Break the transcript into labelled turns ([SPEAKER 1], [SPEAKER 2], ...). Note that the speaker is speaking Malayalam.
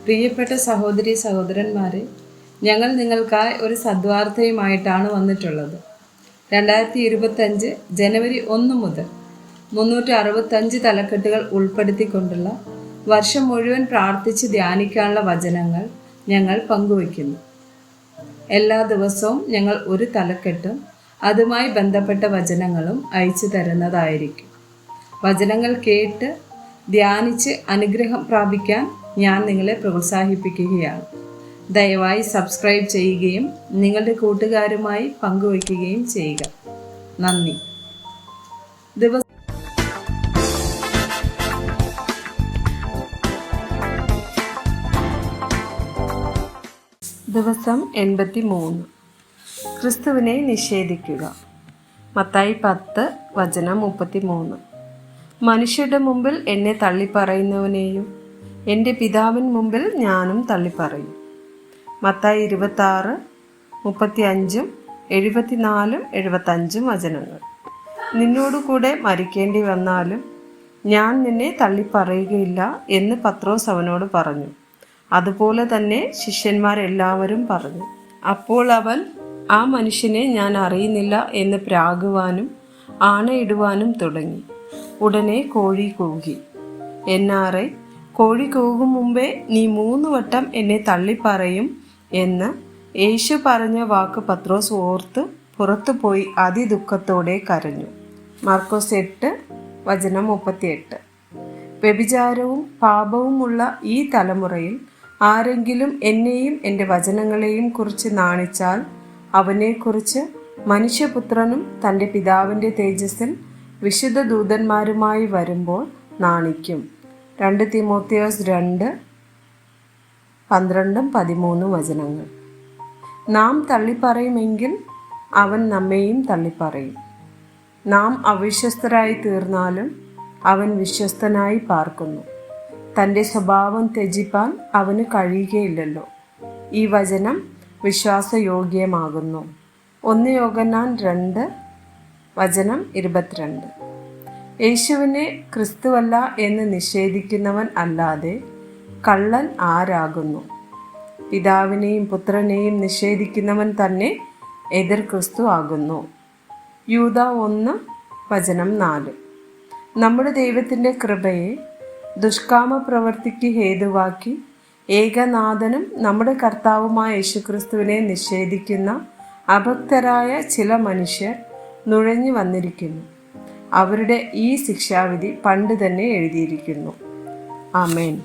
[SPEAKER 1] പ്രിയപ്പെട്ട സഹോദരി സഹോദരന്മാരെ, ഞങ്ങൾ നിങ്ങൾക്കായി ഒരു സദ്വാർത്തയുമായിട്ടാണ് വന്നിട്ടുള്ളത്. 2025 ജനുവരി 1 മുതൽ 365 തലക്കെട്ടുകൾ ഉൾപ്പെടുത്തിക്കൊണ്ടുള്ള വർഷം മുഴുവൻ പ്രാർത്ഥിച്ച് ധ്യാനിക്കാനുള്ള വചനങ്ങൾ ഞങ്ങൾ പങ്കുവയ്ക്കുന്നു. എല്ലാ ദിവസവും ഞങ്ങൾ ഒരു തലക്കെട്ടും അതുമായി ബന്ധപ്പെട്ട വചനങ്ങളും അയച്ചു തരുന്നതായിരിക്കും. വചനങ്ങൾ കേട്ട് ധ്യാനിച്ച് അനുഗ്രഹം പ്രാപിക്കാൻ ഞാൻ നിങ്ങളെ പ്രോത്സാഹിപ്പിക്കുകയാണ്. ദയവായി സബ്സ്ക്രൈബ് ചെയ്യുകയും നിങ്ങളുടെ കൂട്ടുകാരുമായി പങ്കുവയ്ക്കുകയും ചെയ്യുക. നന്ദി. ദിവസം 83. ക്രിസ്തുവിനെ നിഷേധിക്കുക. മത്തായി 10 വചനം 33. മനുഷ്യരുടെ മുമ്പിൽ എന്നെ തള്ളിപ്പറയുന്നവനെയും എൻ്റെ പിതാവിൻ മുമ്പിൽ ഞാനും തള്ളിപ്പറയും. മത്തായി 26 35 74 75 വചനങ്ങൾ. നിന്നോടുകൂടെ മരിക്കേണ്ടി വന്നാലും ഞാൻ നിന്നെ തള്ളിപ്പറയുകയില്ല എന്ന് പത്രോസ് അവനോട് പറഞ്ഞു. അതുപോലെ തന്നെ ശിഷ്യന്മാരെല്ലാവരും പറഞ്ഞു. അപ്പോൾ അവൻ ആ മനുഷ്യനെ ഞാൻ അറിയുന്നില്ല എന്ന് പ്രാകുവാനും ആണയിടുവാനും തുടങ്ങി. ഉടനെ കോഴി കൂകി. എന്നാറെ, കോഴി കൂകും മുമ്പേ നീ 3 വട്ടം എന്നെ തള്ളിപ്പറയും എന്ന് യേശു പറഞ്ഞ വാക്ക് പത്രോസ് ഓർത്ത് പുറത്തുപോയി അതിദുഃഖത്തോടെ കരഞ്ഞു. മാർക്കോസ് 8 വചനം 38. വ്യഭിചാരവും പാപവുമുള്ള ഈ തലമുറയിൽ ആരെങ്കിലും എന്നെയും എൻ്റെ വചനങ്ങളെയും കുറിച്ച് നാണിച്ചാൽ അവനെക്കുറിച്ച് മനുഷ്യപുത്രനും തൻ്റെ പിതാവിൻ്റെ തേജസ്സിൽ വിശുദ്ധ ദൂതന്മാരുമായി വരുമ്പോൾ നാണിക്കും. 2 തീമോഥെയോസ് 2 12 13 വചനങ്ങൾ. നാം തള്ളിപ്പറയുമെങ്കിൽ അവൻ നമ്മെയും തള്ളിപ്പറയും. നാം അവിശ്വസ്തരായി തീർന്നാലും അവൻ വിശ്വസ്തനായി പാർക്കുന്നു. തൻ്റെ സ്വഭാവം ത്യജിപ്പാൻ അവന് കഴിയുകയില്ലല്ലോ. ഈ വചനം വിശ്വാസയോഗ്യമാകുന്നു. 1 യോഹന്നാൻ 2 വചനം 22. യേശുവിനെ ക്രിസ്തുവല്ല എന്ന് നിഷേധിക്കുന്നവൻ അല്ലാതെ കള്ളൻ ആരാകുന്നു? പിതാവിനെയും പുത്രനെയും നിഷേധിക്കുന്നവൻ തന്നെ എതിർ ക്രിസ്തു ആകുന്നു. യൂദ 1 വചനം 4. നമ്മുടെ ദൈവത്തിൻ്റെ കൃപയെ ദുഷ്കാമ പ്രവൃത്തിക്ക് ഹേതുവാക്കി ഏകനാഥനും നമ്മുടെ കർത്താവുമായ യേശുക്രിസ്തുവിനെ നിഷേധിക്കുന്ന അഭക്തരായ ചില മനുഷ്യർ നുഴഞ്ഞു വന്നിരിക്കുന്നു. അവരുടെ ഈ ശിക്ഷാവിധി പണ്ട് തന്നെ എഴുതിയിരിക്കുന്നു. ആമേൻ.